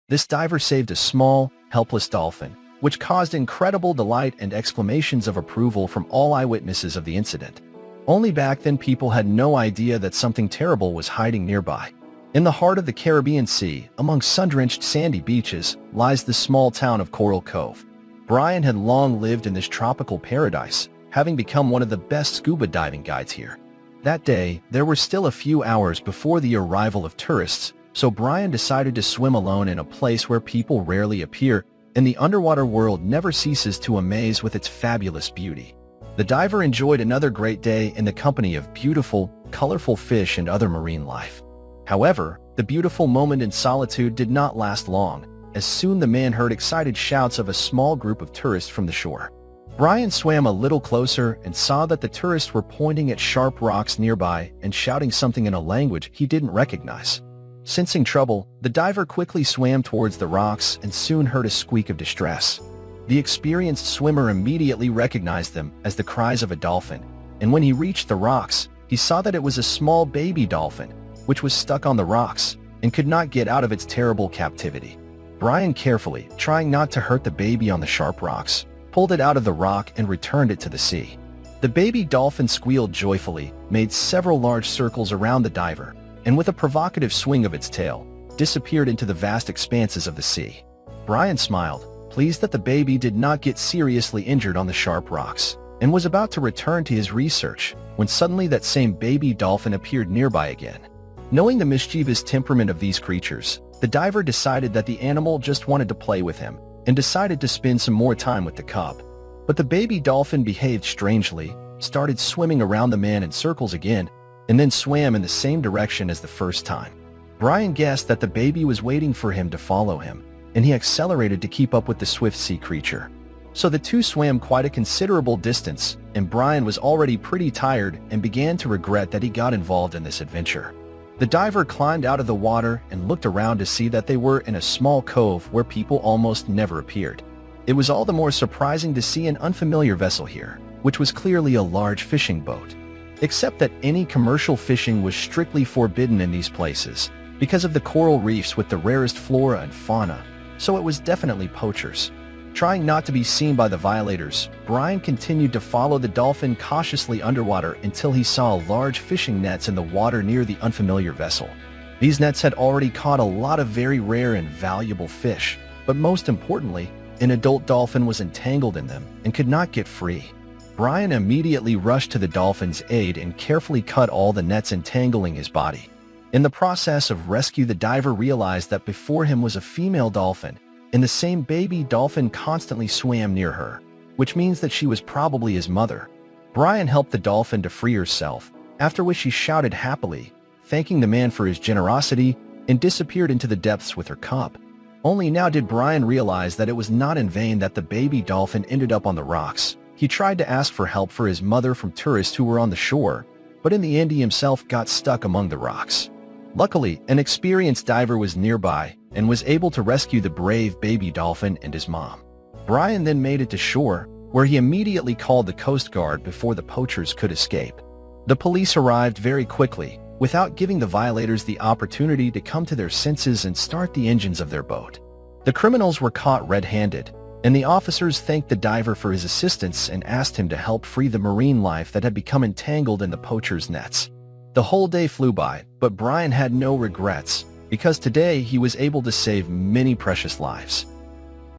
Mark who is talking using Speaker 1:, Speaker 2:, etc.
Speaker 1: This diver saved a small, helpless dolphin, which caused incredible delight and exclamations of approval from all eyewitnesses of the incident. Only back then people had no idea that something terrible was hiding nearby. In the heart of the Caribbean Sea, among sun-drenched sandy beaches, lies the small town of Coral Cove. Brian had long lived in this tropical paradise, having become one of the best scuba diving guides here. That day, there were still a few hours before the arrival of tourists, so Brian decided to swim alone in a place where people rarely appear, and the underwater world never ceases to amaze with its fabulous beauty. The diver enjoyed another great day in the company of beautiful, colorful fish and other marine life. However, the beautiful moment in solitude did not last long, as soon the man heard excited shouts of a small group of tourists from the shore. Brian swam a little closer and saw that the tourists were pointing at sharp rocks nearby and shouting something in a language he didn't recognize. Sensing trouble, the diver quickly swam towards the rocks and soon heard a squeak of distress. The experienced swimmer immediately recognized them as the cries of a dolphin, and when he reached the rocks, he saw that it was a small baby dolphin, which was stuck on the rocks and could not get out of its terrible captivity. Brian carefully, trying not to hurt the baby on the sharp rocks, pulled it out of the rock and returned it to the sea. The baby dolphin squealed joyfully, made several large circles around the diver, and with a provocative swing of its tail, disappeared into the vast expanses of the sea. Brian smiled, pleased that the baby did not get seriously injured on the sharp rocks, and was about to return to his research, when suddenly that same baby dolphin appeared nearby again. Knowing the mischievous temperament of these creatures, the diver decided that the animal just wanted to play with him, and decided to spend some more time with the cub. But the baby dolphin behaved strangely, started swimming around the man in circles again, and then swam in the same direction as the first time. Brian guessed that the baby was waiting for him to follow him, and he accelerated to keep up with the swift sea creature. So the two swam quite a considerable distance, and Brian was already pretty tired and began to regret that he got involved in this adventure. The diver climbed out of the water and looked around to see that they were in a small cove where people almost never appeared. It was all the more surprising to see an unfamiliar vessel here, which was clearly a large fishing boat. Except that any commercial fishing was strictly forbidden in these places, because of the coral reefs with the rarest flora and fauna, so it was definitely poachers. Trying not to be seen by the violators, Brian continued to follow the dolphin cautiously underwater until he saw large fishing nets in the water near the unfamiliar vessel. These nets had already caught a lot of very rare and valuable fish, but most importantly, an adult dolphin was entangled in them and could not get free. Brian immediately rushed to the dolphin's aid and carefully cut all the nets entangling his body. In the process of rescue, the diver realized that before him was a female dolphin, and the same baby dolphin constantly swam near her, which means that she was probably his mother. Brian helped the dolphin to free herself, after which she shouted happily, thanking the man for his generosity, and disappeared into the depths with her cub. Only now did Brian realize that it was not in vain that the baby dolphin ended up on the rocks. He tried to ask for help for his mother from tourists who were on the shore, but in the end he himself got stuck among the rocks. Luckily, an experienced diver was nearby and was able to rescue the brave baby dolphin and his mom. Brian then made it to shore, where he immediately called the Coast Guard before the poachers could escape. The police arrived very quickly, without giving the violators the opportunity to come to their senses and start the engines of their boat. The criminals were caught red-handed, and the officers thanked the diver for his assistance and asked him to help free the marine life that had become entangled in the poachers' nets. The whole day flew by, but Brian had no regrets, because today he was able to save many precious lives.